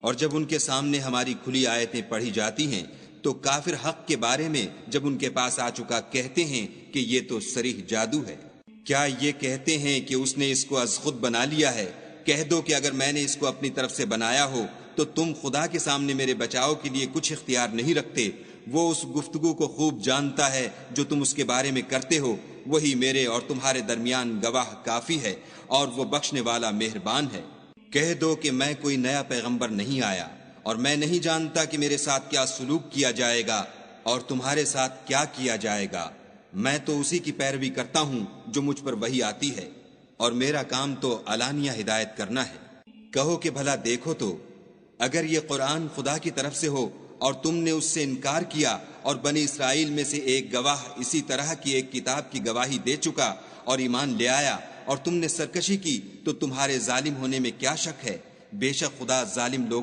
اور جب ان کے سامنے ہماری کھلی آیتیں پڑھی جاتی ہیں تو کافر حق کے بارے میں جب ان کے پاس آ چکا کہتے ہیں کہ یہ تو صریح جادو ہے۔ کیا یہ کہتے ہیں کہ اس نے اس کو از خود بنا لیا ہے؟ کہہ دو کہ اگر میں نے اس کو اپنی طرف سے بنایا ہو تو تم خدا کے سامنے میرے بچاؤ کے لیے کچھ اختیار نہیں رکھتے۔ وہ اس گفتگو کو خوب جانتا ہے جو تم اس کے بارے میں کرتے ہو، وہی میرے اور تمہارے درمیان گواہ کافی ہے، اور وہ بخشنے والا مہربان ہے۔ کہہ دو کہ میں کوئی نیا پیغمبر نہیں آیا، اور میں نہیں جانتا کہ میرے ساتھ کیا سلوک کیا جائے گا اور تمہارے ساتھ کیا کیا جائے گا۔ میں تو اسی کی پیروی کرتا ہوں جو مجھ پر وحی آتی ہے، اور میرا کام تو علانیہ ہدایت کرنا ہے۔ کہو کہ بھلا دیکھو تو، اگر یہ قرآن خدا کی طرف سے ہو اور تم نے اس سے انکار کیا، اور بنی اسرائیل میں سے ایک گواہ اسی طرح کی ایک کتاب کی گواہی دے چکا اور ایمان لے آیا، اور تم نے سرکشی کی، تو تمہارے ظالم ہونے میں کیا شک ہے؟ بے شک خدا ظالم لوگوں